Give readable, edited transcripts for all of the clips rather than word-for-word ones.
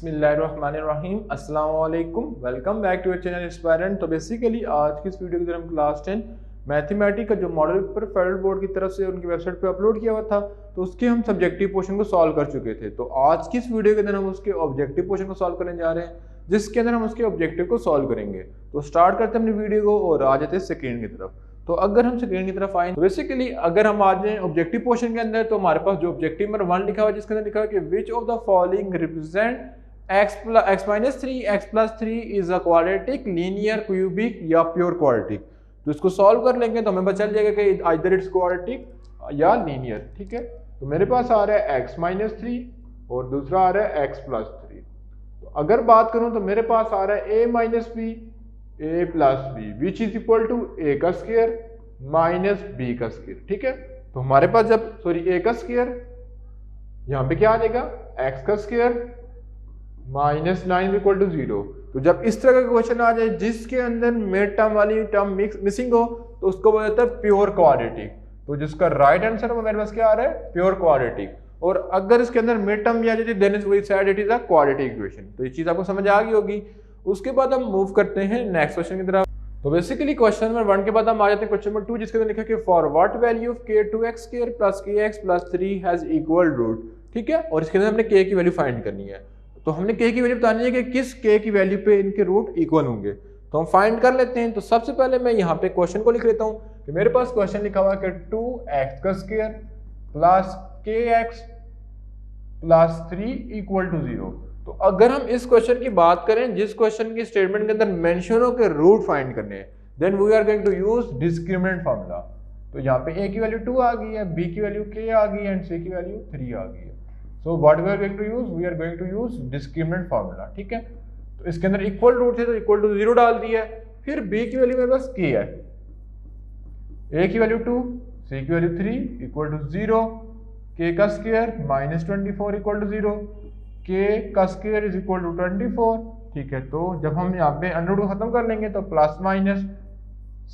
बिस्मिल्लाहिर्रहमानिर्रहीम अस्सलाम वालेकुम, welcome back to your channel aspirant. तो बेसिकली आज की इस वीडियो के अंदर हम क्लास 10 मैथमेटिक्स का जो मॉडल पेपर फेडरल बोर्ड की तरफ से उनकी वेबसाइट पे अपलोड किया हुआ था, तो उसके हम सब्जेक्टिव पोर्शन को सॉल्व कर चुके थे। तो आज की इस वीडियो के अंदर हम उसके ऑब्जेक्टिव पोर्शन को सॉल्व करने जा रहे हैं, जिसके अंदर हम उसके ऑब्जेक्टिव को सॉल्व करेंगे। तो स्टार्ट करते हैं अपनी वीडियो को और आ जाते हैं स्क्रीन की तरफ। तो अगर हम स्क्रीन की तरफ आए तो बेसिकली अगर हम आ जाए ऑब्जेक्टिव पोर्शन के अंदर, तो हमारे पास जो ऑब्जेक्टिव नंबर 1 लिखा हुआ है, जिसके अंदर लिखा हुआ है कि which of the following represent x minus 3 x plus 3 is a quadratic linear cubic या प्योर क्वाड्रेटिक। तो इसको सॉल्व कर लेंगे तो हमें पता चल जाएगा कि आइदर इट्स क्वाड्रेटिक या लीनियर। ठीक है, तो मेरे पास आ रहा है x minus 3 और दूसरा आ रहा है x plus 3। तो अगर बात करूं तो मेरे पास आ रहा है a minus b a plus b which is equal to a का स्क्वायर माइनस b का स्क्वायर। ठीक है, तो हमारे पास जब a का स्क्वायर यहाँ पे क्या आ जाएगा x का स्क्वायर माइनस 9 इक्वल टू 0। तो जब इस तरह का क्वेश्चन आ जाए जिसके अंदर मिड टर्म वाली टर्म मिसिंग हो, तो उसको बोला जाता है प्योर क्वाड्रेटिक। तो जिसका राइट आंसर वो मेरे पास क्या आ रहा है, प्योर क्वाड्रेटिक। और अगर इसके अंदर मिड टर्म भी आ जाती then we said it is a quadratic equation. तो ये चीज आपको समझ आ गई होगी। उसके बाद हम मूव करते हैं नेक्स्ट क्वेश्चन की तरफ। तो बेसिकली क्वेश्चन नंबर 1 के बाद हम आ जाते हैं क्वेश्चन नंबर 2, जिसके अंदर लिखा है कि for what value of k 2x square plus kx plus 3 has equal root. ठीक है, और इसके अंदर हमने k की वैल्यू फाइंड करनी है। तो हमने k की वैल्यू बतानी है कि किस k की वैल्यू पे इनके रूट इक्वल होंगे। तो हम फाइंड कर लेते हैं। तो सबसे पहले मैं यहाँ पे क्वेश्चन को लिख लेता हूँ कि मेरे पास क्वेश्चन लिखा हुआ है कि 2x का square plus kx plus 3 equal to 0। तो अगर हम इस क्वेश्चन की बात करें जिस क्वेश्चन की स्टेटमेंट के अंदर मेंशन हो के रूट फाइंड करने हैं, then we are going to use discriminant formula. तो यहाँ पे a की वैल्यू 2 आ गई है, b की वैल्यू k आ गई है एंड c की वैल्यू 3 आ गई है। So what we are going to use? We are going to use discriminant formula। ठीक है, तो इसके अंदर इक्वल रूट है तो इक्वल टू 0 डाल दिया है। फिर b की वैल्यू मेरे पास k है, a की वैल्यू 2, c की वैल्यू 3 इक्वल टू 0, k का square minus 24 equal to 0, k का स्क्वायर इज इक्वल टू 24। ठीक है, तो जब हम यहाँ पे अंडर रूट खत्म कर लेंगे तो प्लस माइनस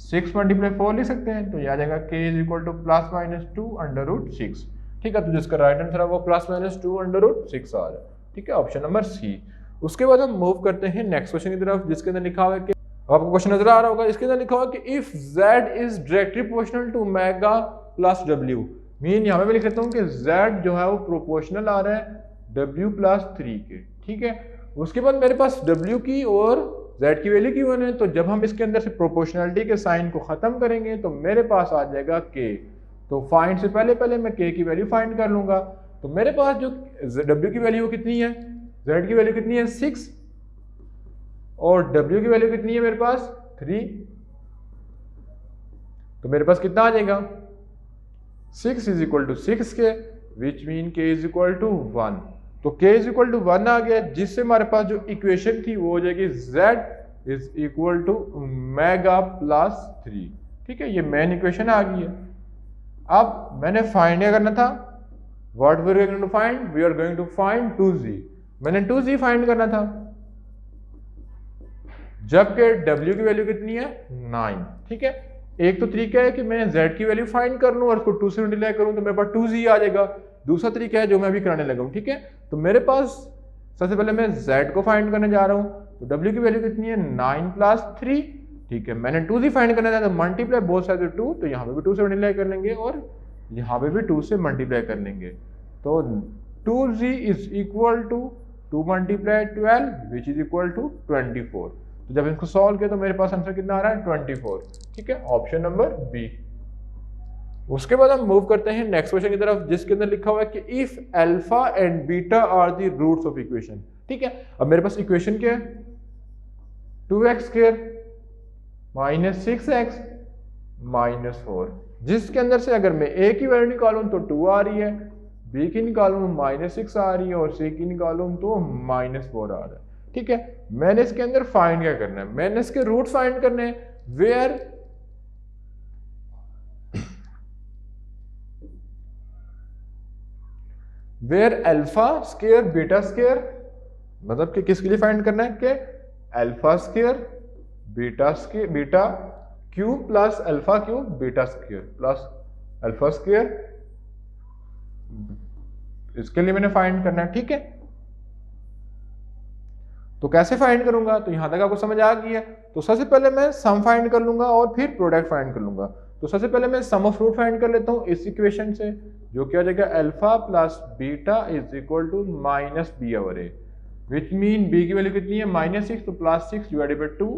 6 मल्टीप्लाई 4 लिख सकते हैं। तो यह आ जाएगा k is equal to plus minus 2 under root 6। ठीक है, तो जिसका राइट आंसर है वो प्लस माइनस 2 अंडर रूट 6 आ रहा है। ठीक है, ऑप्शन नंबर सी। उसके बाद हम मूव करते हैं नेक्स्ट क्वेश्चन की तरफ, जिसके अंदर लिखा हुआ है कि आपको क्वेश्चन नजर आ रहा होगा। इसके अंदर लिखा हुआ है कि if z is directly proportional to omega plus w। Mean यहाँ पे मैं लिख लेता हूँ कि z जो है वो प्रोपोर्शनल आ रहा है w प्लस 3 के। ठीक है, उसके बाद मेरे पास w की और z की वैल्यू गिवन है। तो जब हम इसके अंदर से प्रोपोर्शनलिटी के साइन को खत्म करेंगे तो मेरे पास आ जाएगा k। तो फाइंड से पहले मैं k की वैल्यू फाइंड कर लूंगा। तो मेरे पास जो w की वैल्यू कितनी है, z की वैल्यू कितनी है 6 और w की वैल्यू कितनी है मेरे पास 3। तो मेरे पास कितना आ जाएगा 6 इज इक्वल टू 6 के, which mean k is equal to 1। तो k इज इक्वल टू 1 आ गया, जिससे हमारे पास जो इक्वेशन थी वो हो जाएगी z is equal to omega plus 3। ठीक है, ये मेन इक्वेशन आ गई है। अब मैंने फाइंड क्या करना था, what we are going to find, we are going to find 2z। मैंने 2z फाइंड करना था, जबकि w की वैल्यू कितनी है 9। ठीक है, एक तो तरीका है कि मैं z की वैल्यू फाइंड कर लूं और उसको 2 से मल्टीप्लाई करूं तो मेरे पास 2z आ जाएगा। दूसरा तरीका है जो मैं अभी कराने लगा हूं। ठीक है, तो मेरे पास सबसे पहले मैं z को फाइंड करने जा रहा हूं। तो w की वैल्यू कितनी है 9 प्लस 3। ठीक है, मैंने 2z फाइंड करना था तो मल्टीप्लाई बोथ साइड 2, तो यहाँ पे भी 2 से मल्टीप्लाई कर लेंगे और यहाँ पे भी 2 से मल्टीप्लाई कर लेंगे। तो 2z is equal to 2 multiply 12 which is equal to 24। तो जब इसको सॉल्व किया तो मेरे पास आंसर कितना आ रहा है 24। ठीक है, ऑप्शन नंबर बी। उसके बाद हम मूव करते हैं नेक्स्ट क्वेश्चन की तरफ, जिसके अंदर लिखा हुआ है कि if alpha and beta are the roots of equation. ठीक है, अब मेरे पास इक्वेशन क्या है 2x square minus 6x minus 4, जिसके अंदर से अगर मैं a की वैल्यू निकालूं तो 2 आ रही है, b की निकालूं माइनस 6 आ रही है और c की निकालूं तो माइनस 4 आ रहा है। ठीक है, मैंने इसके अंदर फाइंड क्या करना है, मैंने इसके रूट फाइंड करने हैं। Where alpha square beta square, मतलब कि किसके लिए फाइंड करना है कि alpha square beta cube plus alpha cube beta square plus alpha square, इसके लिए मैंने फाइंड करना है। ठीक है, तो कैसे फाइंड करूंगा, तो यहाँ तक आपको समझ आ गई है। तो सबसे पहले मैं सम फाइंड कर लूंगा और फिर प्रोडक्ट फाइंड कर लूंगा। तो सबसे पहले मैं सम ऑफ रूट फाइंड कर लेता हूँ इस इक्वेशन से, जो क्या हो जाएगा alpha plus beta is equal to minus B over A, which mean B की वैल्यू कितनी है -6, तो +6 डिवाइडेड बाई 2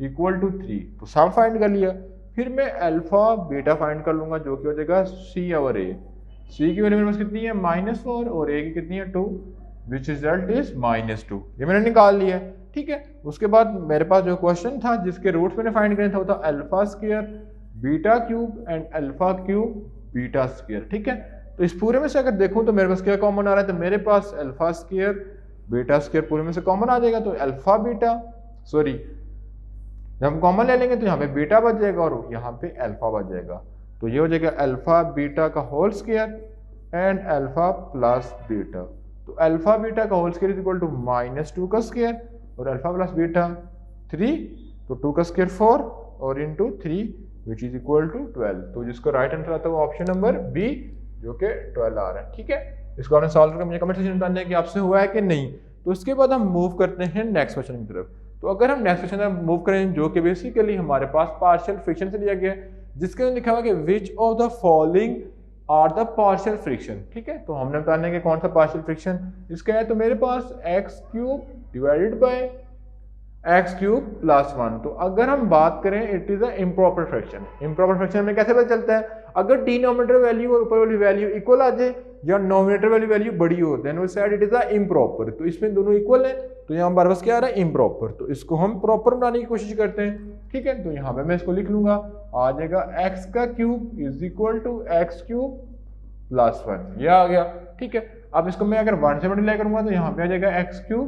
इक्वल टू 3। तो सम फाइंड कर लिया। फिर मैं अल्फा बीटा फाइंड कर लूंगा, जो कि हो जाएगा सी ओवर ए। सी की वैल्यू मेरे पास कितनी है -4 और ए की कितनी है 2, विच रिजल्ट इज -2। ये मैंने निकाल लिया, ठीक है। उसके बाद मेरे पास जो क्वेश्चन था जिसके रूट्स मैंने फाइंड करना था वो था alpha square beta cube and alpha cube beta square, ठीक है। तो इस पूरे में से अगर देखूं तो मेरे पास क्या कॉमन आ रहा है, तो मेरे पास अल्फा स्क्वायर बीटा स्क्वायर पूरे में से कॉमन आ जाएगा। तो अल्फा बीटा सॉरी जब हम कॉमन ले लेंगे तो यहाँ पे बीटा बच जाएगा और यहाँ पे अल्फा बच जाएगा। तो ये हो जाएगा अल्फा बीटा का whole square and alpha plus beta. तो अल्फा बीटा का whole square is equal to -2 का स्क्वायर और अल्फा प्लस बीटा 3, तो 2 का स्क्वायर 4 और into 3 which is equal to 12। तो जिसको राइट आंसर आता है वो ऑप्शन नंबर बी, जो कि 12 आ रहा है, ठीक है। इसको आपने सॉल्व करके मुझे कमेंट सेक्शन में बताना है कि आपसे हुआ है कि नहीं। तो उसके बाद हम मूव करते हैं नेक्स्ट क्वेश्चन की तरफ। तो अगर हम नेक्स्ट क्वेश्चन में मूव करें, जो कि बेसिकली हमारे पास पार्शियल फ्रिक्शन से लिया गया है, जिसके अंदर लिखा हुआ है कि which of the following are the partial fraction, ठीक है। तो हमने बताना है कि कौन सा पार्शियल फ्रिक्शन इसका है। तो मेरे पास x³ divided by x³ plus 1। तो अगर हम बात करें it is a improper fraction. Improper fraction में कैसे पता चलता है, अगर डिनोमिनेटर वैल्यू और ऊपर वाली वैल्यू इक्वल आ जाए या नोमिनेटर वाली वैल्यू बड़ी हो, then we said it is a improper. तो इसमें दोनों इक्वल है, तो यहाँ हमारे पास क्या आ रहा है इम्प्रॉपर। तो इसको हम प्रॉपर बनाने की कोशिश करते हैं, ठीक है। तो यहाँ पे मैं इसको लिख लूंगा, आ जाएगा x³ is equal to x³ plus 1, ये आ गया, ठीक है। अब इसको मैं अगर 1 से मल्टीप्लाई करूंगा तो यहाँ पे आ जाएगा x³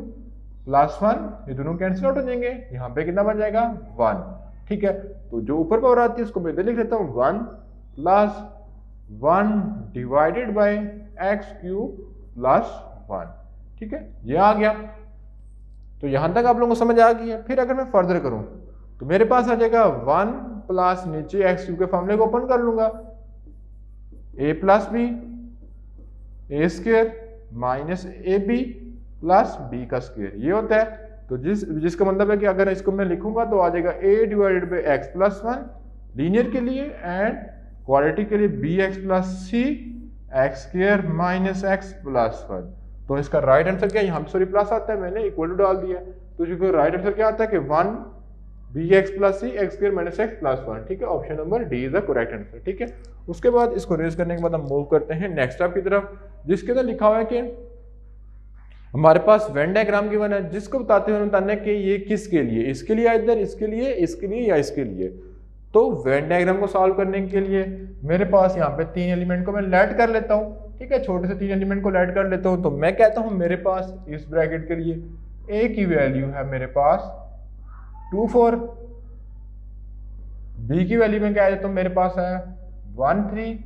प्लस 1, ये दोनों कैंसिल आउट हो जाएंगे, यहाँ पे कितना बन जाएगा 1, ठीक है। तो जो ऊपर पावर आती है उसको मैं इधर लिख लेता हूँ 1 plus 1 divided by x³ plus 1, ठीक है, ये आ गया। तो यहां तक आप लोगों को समझ आ गई है। फिर अगर मैं फर्दर करूं तो मेरे पास आ जाएगा 1 प्लस नीचे x³ के फॉर्मूले को ओपन कर लूंगा, a plus B A square minus A B plus B का स्क्वायर, ये होता है। तो जिसका मतलब है कि अगर इसको मैं लिखूंगा तो आ जाएगा a divided by x plus 1 linear के लिए एंड क्वाड्रेटिक के लिए bx plus c x square minus x plus 1। तो इसका राइट आंसर क्या है, यहाँ पे सॉरी प्लस आता है, मैंने इक्वल टू डाल दिया। तो जो राइट आंसर क्या आता है कि 1 bx plus c x square minus x plus 1, ठीक है। Option number D is the correct answer, ठीक है। उसके बाद इसको रेज करने के बाद हम मूव करते हैं नेक्स्ट स्टेप की तरफ, जिसके अंदर लिखा हुआ है कि हमारे पास वेन डायग्राम गिवन है, जिसको बताते हुए बताना है कि ये किसके लिए, इसके लिए, इधर इसके लिए या इसके लिए। तो वेन डायग्राम को सॉल्व करने के लिए मेरे पास यहाँ पे 3 एलिमेंट को मैं लेट कर लेता हूँ, ठीक है, छोटे से 3 एलिमेंट को लेट कर लेता हूँ। तो मैं कहता हूँ मेरे पास इस ब्रैकेट के लिए a की वैल्यू है मेरे पास 2 4, b की वैल्यू में कह देता हूँ मेरे पास है 1 3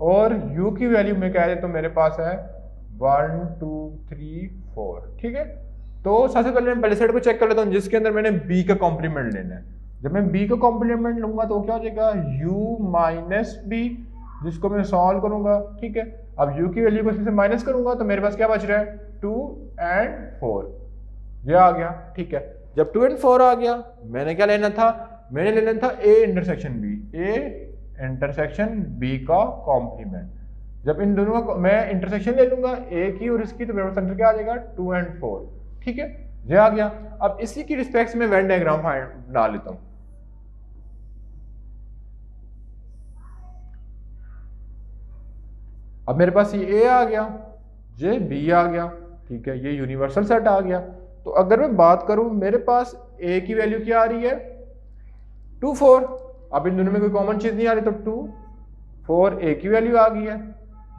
और u की वैल्यू में कह देता हूँ मेरे पास है 1 2 3 4, ठीक है। तो सबसे पहले मैं पहले सेट को चेक कर लेता हूँ जिसके अंदर मैंने b का कॉम्प्लीमेंट लेना है। जब मैं b का कॉम्प्लीमेंट लूंगा तो क्या हो जाएगा u माइनस b, जिसको मैं सॉल्व करूंगा, ठीक है। अब u की वैल्यू को इसमें से माइनस करूंगा तो मेरे पास क्या बच रहा है 2 and 4, ये आ गया, ठीक है। जब 2 and 4 आ गया मैंने क्या लेना था, मैंने लेना था a इंटरसेक्शन b का कॉम्प्लीमेंट। जब इन दोनों का मैं इंटरसेक्शन ले लूंगा a की और इसकी, तो मेरे पास आंसर क्या आ जाएगा 2 and 4, ठीक है, ये आ गया। अब इसी की रिस्पेक्ट में वेन डायग्राम बना लेता हूं। अब मेरे पास ये a आ गया, ये b आ गया, ठीक है, ये यूनिवर्सल सेट आ गया। तो अगर मैं बात करूं मेरे पास a की वैल्यू क्या आ रही है 2 4, अब इन दोनों में कोई कॉमन चीज नहीं आ रही, तो 2 4 a की वैल्यू आ गई है,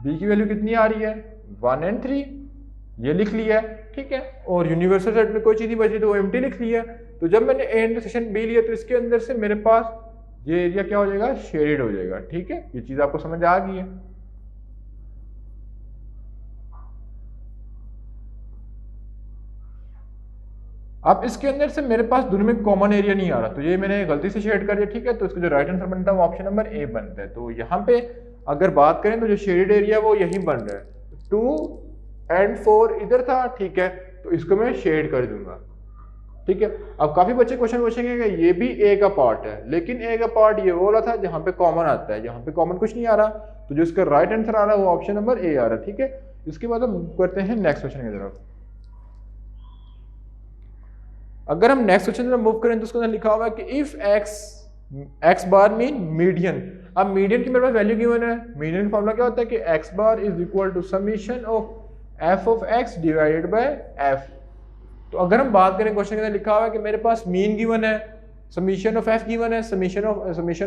b की वैल्यू कितनी आ रही है 1 and 3, ये लिख लिया है, ठीक है। और यूनिवर्सल सेट में कोई चीज नहीं बची तो वो एम्प्टी लिख लिया। तो जब मैंने a इंटरसेक्शन b लिया तो इसके अंदर से मेरे पास ये एरिया क्या हो जाएगा शेडेड हो जाएगा, ठीक है। ये चीज आपको समझ आ गई है। अब इसके अंदर से मेरे पास दोनों में कॉमन एरिया नहीं आ रहा, तो ये मैंने गलती से शेड कर दिया, ठीक है। तो इसका जो राइट आंसर बनता है वो ऑप्शन नंबर ए बनता है। तो यहाँ पे अगर बात करें तो जो शेडेड एरिया वो यही बन रहा है, 2 and 4 इधर था, ठीक है। तो इसको मैं शेड कर दूंगा, ठीक है। अब काफी बच्चे क्वेश्चन पूछेंगे कि ये भी ए का पार्ट है, लेकिन ए का पार्ट ये वो वाला था जहां पे कॉमन आता है, जहां पे कॉमन कुछ नहीं आ रहा, तो जो इसका राइट आंसर आ रहा है वो ऑप्शन नंबर ए आ रहा है, ठीक है। इसके बाद हम करते हैं नेक्स्ट क्वेश्चन की तरफ। अगर हम नेक्स्ट क्वेश्चन में मूव करें तो उसके अंदर लिखा हुआ है कि if X bar mean median. अब मीडियन की मेरे पास वैल्यू गिवन है, मीडियन का फॉर्मूला क्या होता है कि X bar is equal to summation of F of X divided by F. तो अगर हम बात करें क्वेश्चन के अंदर लिखा हुआ है कि मेरे पास मीन गिवन है, समीशन ऑफ एफ गिवन है, summation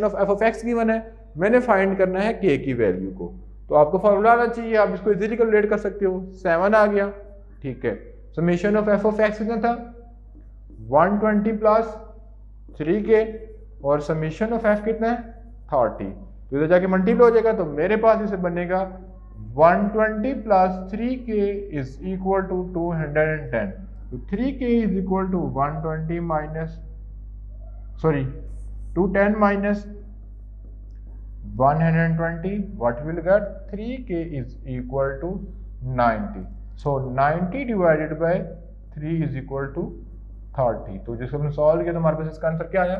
of F of x given है, मैंने फाइंड करना है के की वैल्यू को। तो आपको फॉर्मूला आना चाहिए, आप इसको इजीली कैलकुलेट कर सकते हो। 7 आ गया, ठीक है। Summation of F of x कितना था 120 प्लस 3k और समीशन ऑफ एफ कितना है 30, तो इधर जाके मल्टीप्लाई हो जाएगा, तो मेरे पास इसे बनेगा 120 plus 3k is equal to 210। तो 3k is equal to 120 minus 210 minus 120, what will get 3k is equal to 90. So 90 divided by 3 is equal to 30. तो जिसको हमने सॉल्व किया तो हमारे पास इसका आंसर क्या आया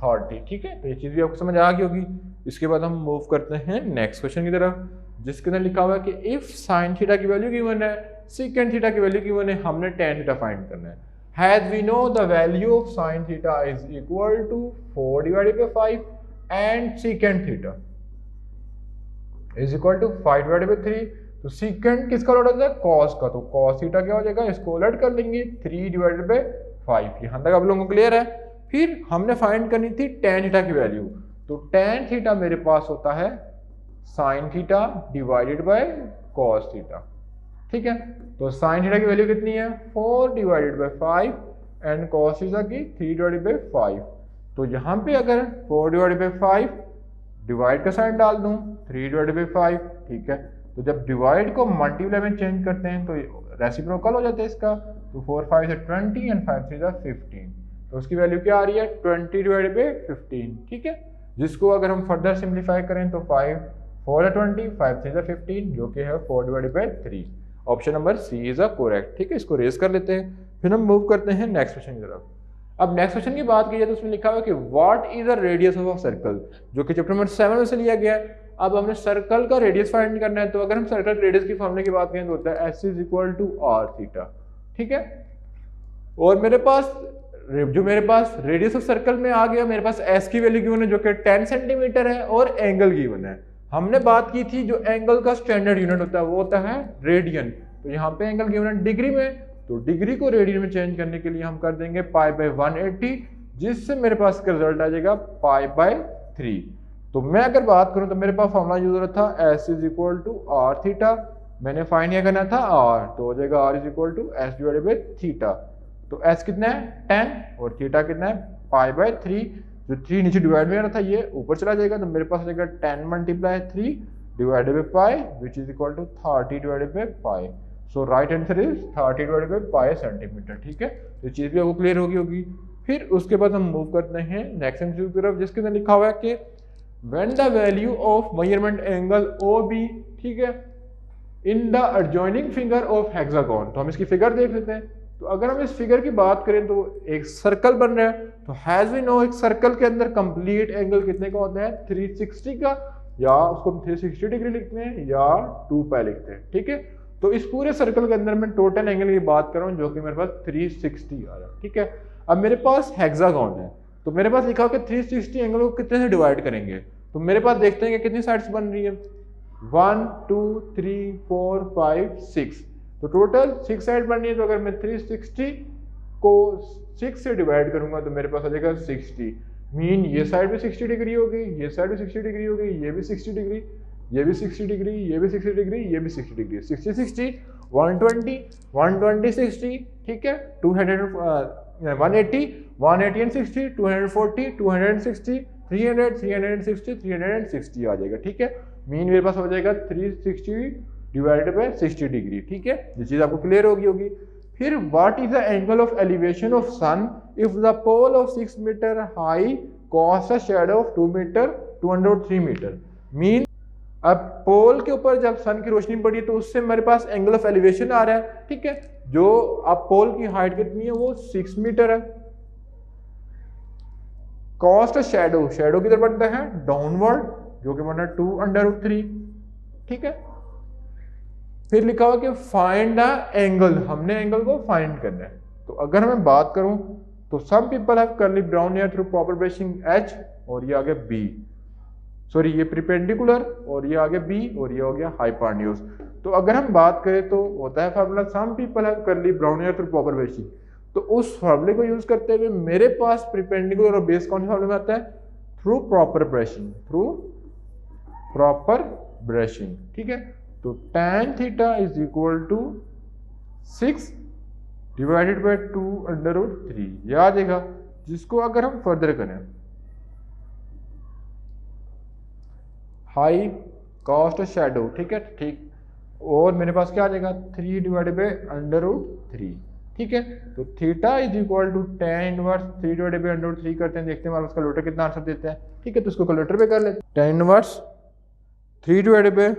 30, ठीक है। तो ये चीज़ भी आपको समझ आ गई होगी। इसके बाद हम मूव करते हैं नेक्स्ट क्वेश्चन की तरफ, जिसके अंदर लिखा हुआ है कि इफ साइन थीटा की वैल्यू गिवन है, सेकंड थीटा की वैल्यू गिवन है, हमने tan थीटा फाइंड करना है। As we know the value of sin theta is equal to 4 divided by 5 and secant theta is equal to 5 divided by 3। तो secant किसका उलट होता है cos का, तो cos थीटा क्या हो जाएगा, इसको उलट कर लेंगे 3 divided by 5। यहाँ तक आप लोगों को क्लियर है। फिर हमने फाइंड करनी थी tan थीटा की वैल्यू, तो tan थीटा मेरे पास होता है sin theta divided by cos theta, ठीक है। तो sin थीटा की वैल्यू कितनी है 4 divided bye 5 and cos theta की 3 डिवाइडेड बाय 5। तो यहाँ पे अगर 4 डिवाइडेड बाय 5 डिवाइड का साइन डाल दूं 3 डिवाइडेड बाय 5, ठीक है। तो जब डिवाइड को मल्टीप्लाई में चेंज करते हैं तो रेसिप्रोकल हो जाता है इसका, तो 4 5 से 20 एंड 5 3 जा 15, तो उसकी वैल्यू क्या आ रही है 20 डिवाइडेड बाय 15, ठीक है। जिसको अगर हम फर्दर सिंप्लीफाई करें तो 5 4 है 20, 5 3 जा 15, जो कि है 4 divided by 3। Option number C is a correct, ठीक है। इसको रेज कर लेते हैं, फिर हम मूव करते हैं नेक्स्ट क्वेश्चन की तरफ। अब नेक्स्ट क्वेश्चन की बात की जाए तो उसमें लिखा हुआ है कि what is the radius of a circle, जो कि चैप्टर नंबर 7 में से लिया गया है। अब हमने सर्कल का रेडियस फाइंड करना है, तो अगर हम सर्कल रेडियस की फॉर्मूले की बात करें तो होता है S is equal to R theta, ठीक है। और मेरे पास रेडियस ऑफ सर्कल में आ गया, मेरे पास एस की वैल्यू गिवन है जो कि 10 सेंटीमीटर है और एंगल गिवन है। हमने बात की थी जो एंगल का स्टैंडर्ड यूनिट होता है वो होता है रेडियन, तो यहाँ पे एंगल गिवन है डिग्री में, तो डिग्री को रेडियन में चेंज करने के लिए हम कर देंगे पाई बाय 180, जिससे मेरे पास इसका रिजल्ट आ जाएगा पाई बाय 3। तो मैं अगर बात करूं तो मेरे पास फॉर्मूला यूज हो रहा था S is equal to R theta, मैंने फाइंड किया करना था आर, तो हो जाएगा R is equal to S divided by theta. तो एस कितना है 10 और थीटा कितना है पाई बाय 3, जो 3 नीचे डिवाइड में आ रहा था ये ऊपर चला जाएगा, तो मेरे पास आ जाएगा 10 multiply 3 divided by pi which is equal to 30 divided by pi. So right answer is 30 divided by pi centimetre, ठीक है। तो ये चीज़ भी आपको क्लियर होगी। फिर उसके बाद हम मूव करते हैं नेक्स्ट एमसीक्यू की तरफ, जिसके अंदर लिखा हुआ है कि when the value of measurement angle OB, ठीक है, in the adjoining figure of hexagon. तो हम इसकी फिगर देख लेते हैं। तो अगर हम इस फिगर की बात करें तो एक सर्कल बन रहा है, तो हैज वी नो एक सर्कल के अंदर कंप्लीट एंगल कितने का होता है 360 का, या उसको 360 डिग्री लिखते हैं या 2 पाई लिखते हैं, ठीक है। तो इस पूरे सर्कल के अंदर मैं टोटल एंगल की बात कर रहा हूँ जो कि मेरे पास 360 आ रहा है, ठीक है। अब मेरे पास हेक्सागोन है, तो मेरे पास लिखा हो कि 360 एंगल को कितने से डिवाइड करेंगे, तो मेरे पास देखते हैं कि कितनी साइड्स बन रही है 1 2 3 4 5 6, तो टोटल 6 साइड बन रही है। तो अगर मैं 360 को 6 से डिवाइड करूंगा तो मेरे पास आ जाएगा 60, मीन ये साइड भी 60 डिग्री होगी, ये साइड भी 60 डिग्री होगी, ये भी 60 डिग्री, ये भी 60 डिग्री, ये भी 60 डिग्री, ये भी 60 डिग्री, 60 60 120 120 60, ठीक है। 180 180 एंड 60 240 260 300 360 360 आ जाएगा, ठीक है। मीन मेरे पास हो जाएगा 360 डिवाइडेड बाय 60 डिग्री, ठीक है। ये चीज आपको क्लियर होगी। फिर what is the angle of elevation of sun if the pole of 6 metre high cast a shadow of 2 metre 203 metre, mean अब पोल के ऊपर जब सन की रोशनी पड़ी तो उससे मेरे पास एंगल ऑफ एलिवेशन आ रहा है, ठीक है, जो अब पोल की हाइट कितनी है वो 6 मीटर है। कॉस्ट शैडो, शैडो किधर बनता है डाउनवर्ड, जो कि बनता है 2√3, ठीक है। फिर लिखा हुआ कि फाइंड द एंगल, हमने एंगल को फाइंड करना है। तो अगर मैं बात करूं तो some people have curly brown hair through proper brushing H, और ये आगे बी, सॉरी ये प्रिपेंडिकुलर, और ये आगे बी, और ये हो गया हाइपोटेन्यूज। तो अगर हम बात करें तो होता है formula some people have curly brown hair through proper brushing. तो उस फार्मूले को यूज करते हुए मेरे पास प्रिपेंडिकुलर और बेस कौन से फार्मूले में आता है, through proper brushing, through proper brushing, ठीक है। तो tan theta is equal to 6 divided by 2√3, ये आ जाएगा। जिसको अगर हम फर्दर करें, हाई कॉस्ट शैडो, ठीक है, ठीक, और मेरे पास क्या आ जाएगा 3 डिवाइडेड बाय √3, ठीक है। तो theta is equal to tan inverse 3 divided by √3 करते हैं, देखते हैं हमारा कैलकुलेटर कितना आंसर देता है, ठीक है। तो इसको कैलकुलेटर पे कर लेते हैं। tan इनवर्स 3 डिवाइडेड बाय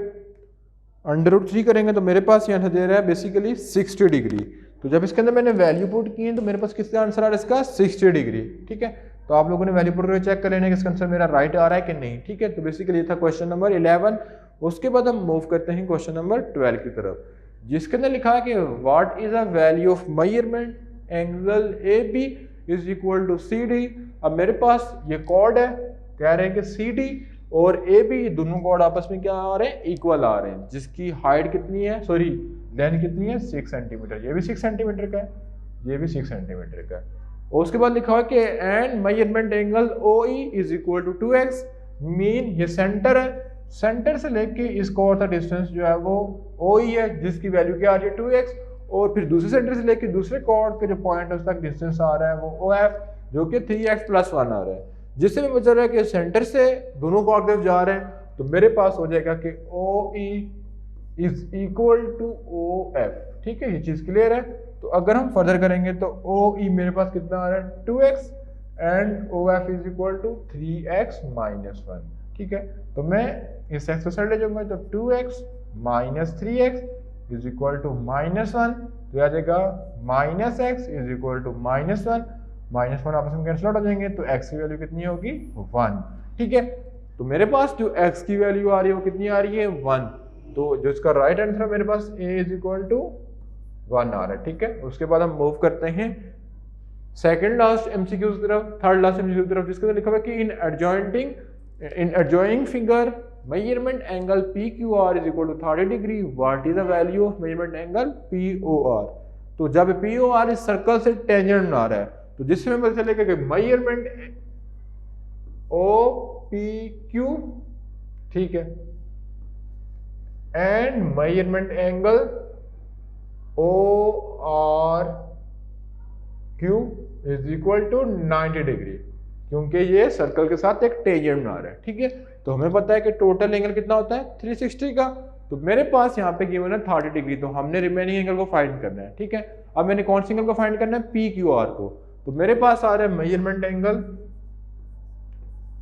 √3 करेंगे तो मेरे पास ये आंसर दे रहा है बेसिकली 60 डिग्री। तो जब इसके अंदर मैंने वैल्यू पुट की है तो मेरे पास किसका आंसर आ रहा है, इसका 60 डिग्री, ठीक है। तो आप लोगों ने वैल्यू पुट करके चेक कर लेना कि इसका आंसर मेरा राइट आ रहा है कि नहीं, ठीक है। तो बेसिकली ये था क्वेश्चन नंबर 11। उसके बाद हम मूव करते हैं क्वेश्चन नंबर 12 की तरफ, जिसके अंदर लिखा है कि what is a value of measurement angle A B is equal to C D. अब मेरे पास ये कॉर्ड है, कह रहे हैं कि सी डी और ए बी दोनों कॉर्ड आपस में क्या आ रहे हैं, इक्वल आ रहे हैं, जिसकी हाइट कितनी है, सॉरी लेंथ कितनी है 6 सेंटीमीटर, ये भी 6 सेंटीमीटर का है, ये भी 6 सेंटीमीटर का है। और उसके बाद लिखा हुआ कि and measurement angle O E is equal to 2x, mean ये सेंटर है, सेंटर से लेके इस कॉर्ड का डिस्टेंस जो है वो ओ ई है, जिसकी वैल्यू क्या आ रही है 2x, और फिर दूसरे सेंटर से लेके दूसरे कॉर्ड के जो पॉइंट है उस तक डिस्टेंस आ रहा है वो ओ एफ, जो कि 3x + 1 आ रहा है, जिससे मैं बता रहा है कि सेंटर से दोनों कॉर्ड तरफ जा रहे हैं। तो मेरे पास हो जाएगा कि O E is equal to O F, ठीक है, ये चीज क्लियर है। तो अगर हम फर्दर करेंगे तो ओ ई मेरे पास कितना आ रहा है 2x, and O F is equal to 3x - 1, ठीक है। तो मैं इस एक्स को साइड ले जाऊंगा तो 2x - 3x is equal to -1, तो आ जाएगा -x इज इक्वल टू -1, -1 आपस में कैंसिल आउट हो जाएंगे, तो x की वैल्यू कितनी होगी 1, ठीक है। तो मेरे पास जो x की वैल्यू आ रही है वो कितनी आ रही है 1, तो जो इसका राइट आंसर है मेरे पास a इज इक्वल टू 1 आ रहा है, ठीक है। उसके बाद हम मूव करते हैं सेकंड लास्ट एमसीक्यू की तरफ, थर्ड लास्ट एमसीक्यू की तरफ, जिसके अंदर लिखा हुआ है कि in adjoining figure measurement angle PQR is equal to 30 degree, what is the value of measurement angle POR। तो जब POR इस सर्कल से टेंजेंट बना रहा है तो जिससे हमें पता चलेगा कि मेजरमेंट OPQ, ठीक है, and measurement angle ORQ is equal to 90 degree, क्योंकि ये सर्कल के साथ एक टेंजेंट बना रहा है, ठीक है। तो हमें पता है कि टोटल एंगल कितना होता है 360 का, तो मेरे पास यहाँ पे गिवन है 30 डिग्री, तो हमने रिमेनिंग एंगल को फाइंड करना है, ठीक है। अब मैंने कौन सी एंगल को फाइंड करना है PQR को, तो मेरे पास आ रहा है मेजरमेंट एंगल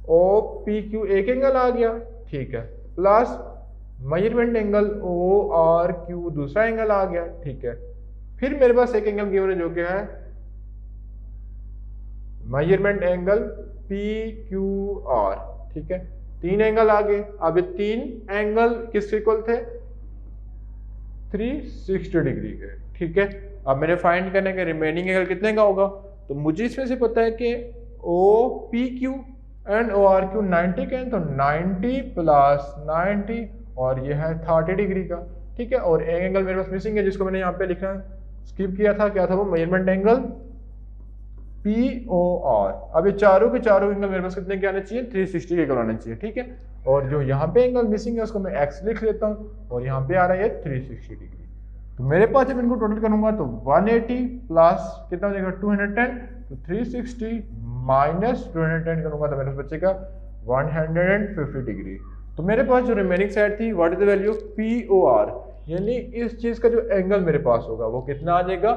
OPQ एक एंगल आ गया, ठीक है, प्लस मेजरमेंट एंगल ORQ दूसरा एंगल आ गया, ठीक है। फिर मेरे पास एक एंगल गिवन है जो कि है मेजरमेंट एंगल PQR, ठीक है, 3 एंगल आ गए। अब ये 3 एंगल किसके इक्वल थे 360 डिग्री के, ठीक है। अब मैंने फाइंड करने के रिमेनिंग एंगल कितने का होगा, तो मुझे इसमें से पता है कि OPQ एंड ORQ 90 के हैं, तो 90 + 90 और ये है 30 डिग्री का, ठीक है। और एक एंगल मेरे पास मिसिंग है जिसको मैंने यहाँ पे लिखना स्किप किया था, क्या था वो मेजरमेंट एंगल POR। अब ये चारों के चारों एंगल मेरे पास कितने के आने चाहिए 360 के एंगल आने चाहिए, ठीक है। और जो यहाँ पे एंगल मिसिंग है उसको मैं x लिख लेता हूँ, और यहाँ पे आ रहा है 360 डिग्री। तो मेरे पास जब इनको टोटल करूंगा तो 180 प्लस कितना हो जाएगा 210, तो 360 माइनस 210 करूंगा तो मेरे पास बचेगा 150 डिग्री। तो मेरे पास जो रिमेनिंग साइड थी what is the value of POR, यानी इस चीज का जो एंगल मेरे पास होगा वो कितना आ जाएगा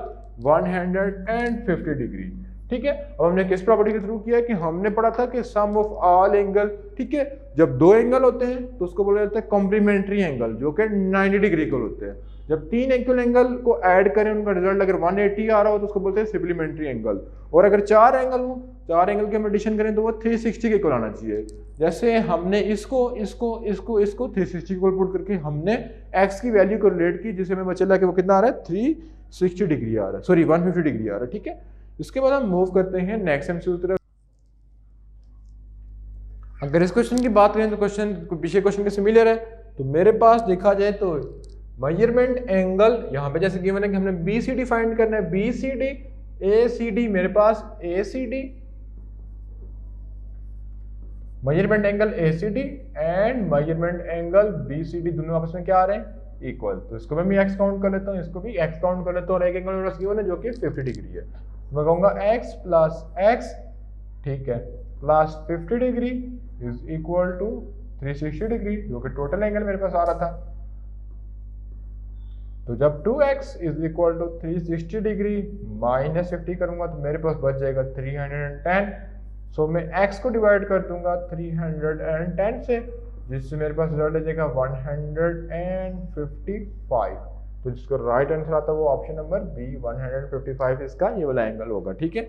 150 डिग्री, ठीक है। अब हमने किस प्रॉपर्टी के थ्रू किया कि हमने पढ़ा था कि सम ऑफ ऑल एंगल, ठीक है, जब दो एंगल होते हैं तो उसको बोला जाता है कॉम्प्लीमेंट्री एंगल, जो कि 90 डिग्री इक्वल होते हैं। जब तीन इक्वल एंगल को ऐड करें उनका रिजल्ट अगर 180 आ रहा हो तो उसको बोलते हैं सप्लीमेंट्री एंगल। और अगर चार एंगल हो, चार एंगल के हम एडिशन करें तो वो 360 के इक्वल आना चाहिए। जैसे हमने इसको 360 इक्वल पुट करके हमने x की वैल्यू को रिलेट की, जिससे हमें चला कि वो कितना आ रहा है 360 डिग्री आ रहा है, सॉरी 150 डिग्री आ रहा है, ठीक है। इसके बाद हम मूव करते हैं नेक्स्ट एमसीक्यू की तरफ। अगर इस क्वेश्चन की बात करें तो क्वेश्चन पीछे क्वेश्चन के सिमिलर है। तो मेरे पास देखा जाए तो मेजरमेंट एंगल यहाँ पे जैसे गिवन है कि हमने BCD फाइंड करना है, BCD ACD, मेरे पास ACD measurement angle ACD and measurement angle BCD दोनों आपस में क्या आ रहे हैं इक्वल। तो इसको मैं x काउंट कर लेता हूँ, इसको भी x काउंट कर लेता हूँ और एक एंगल मेरे पास गिवन है जो कि 50 डिग्री है। मैं कहूँगा x प्लस x, ठीक है, plus 50 degree is equal to 360 degree, जो कि टोटल एंगल मेरे पास आ रहा था। तो जब 2x is equal to 360 degree minus 50 करूंगा तो मेरे पास बच जाएगा 310। सो मैं x को डिवाइड कर दूंगा 310 से, जिससे मेरे पास रिजल्ट आ जाएगा 155। तो जिसका राइट आंसर आता है वो ऑप्शन नंबर बी 155 इसका ये वाला एंगल होगा, ठीक है।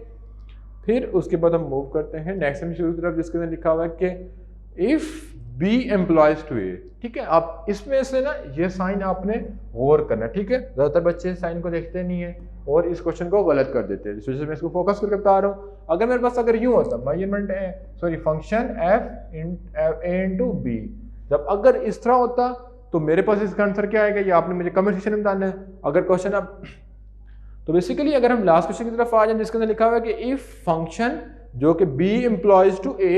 फिर उसके बाद हम मूव करते हैं नेक्स्ट एमसीक्यू की तरफ, जिसके अंदर लिखा हुआ है कि if B implies to A, ठीक है। आप इसमें से ना ये साइन आपने गौर करना, ठीक है। ज्यादातर बच्चे साइन को देखते नहीं है और इस क्वेश्चन को गलत कर देते हैं, जिस वजह से मैं इसको फोकस करके बता रहा हूँ। अगर मेरे पास अगर यूं होता measurement function f A into B, जब अगर इस तरह होता तो मेरे पास इसका आंसर क्या आएगा ये आपने मुझे कमेंट सेक्शन में बताना है। अगर क्वेश्चन आप तो बेसिकली अगर हम लास्ट क्वेश्चन की तरफ आ जाए जिसके अंदर लिखा हुआ है कि इफ फंक्शन जो कि B implies to A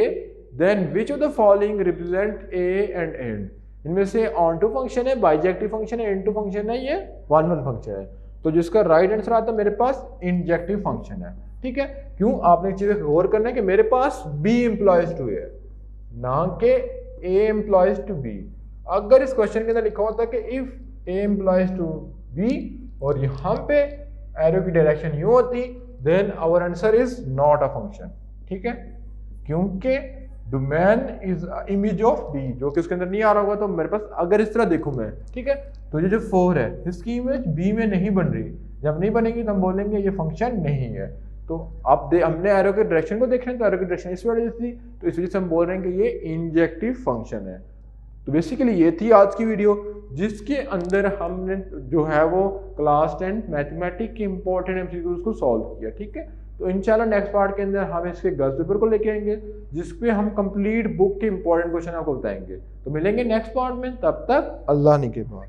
then which of the following represent A and and. इनमें से ऑन टू फंक्शन है, बाइजेक्टिव फंक्शन है, इनटू फंक्शन है, ये वन वन फंक्शन है। तो जिसका राइट आंसर आता है मेरे पास इंजेक्टिव फंक्शन है, ठीक है। क्यों आपने एक चीज गौर करना है कि मेरे पास B एम्प्लॉयज टू A ना कि A एम्प्लॉयज टू B। अगर इस क्वेश्चन के अंदर लिखा होता है कि if A implies to B और यहाँ पे एरो की डायरेक्शन यूं होती then our answer is not a function, ठीक है, क्योंकि domain is image of B, जो कि उसके अंदर नहीं आ रहा होगा। तो मेरे पास अगर इस तरह देखूं मैं, ठीक है, तो ये जो 4 है इसकी इमेज B में नहीं बन रही। जब नहीं बनेगी तो हम बोलेंगे ये फंक्शन नहीं है। तो अब हमने एरो के डायरेक्शन को देखना है, तो एरो की डायरेक्शन इस वजह से थी, तो इस वजह से हम बोल रहे हैं कि ये इंजेक्टिव फंक्शन है। तो बेसिकली ये थी आज की वीडियो, जिसके अंदर हमने जो है वो क्लास 10 मैथमेटिक्स के इंपॉर्टेंट एमसीक्यूज को सॉल्व किया, ठीक है। तो इंशाल्लाह नेक्स्ट पार्ट के अंदर हम इसके गर्ल्स पेपर को लेके आएंगे, जिसपे हम कंप्लीट बुक के इंपॉर्टेंट क्वेश्चन आपको बताएंगे। तो मिलेंगे नेक्स्ट पार्ट में, तब तक अल्लाह निगहबान।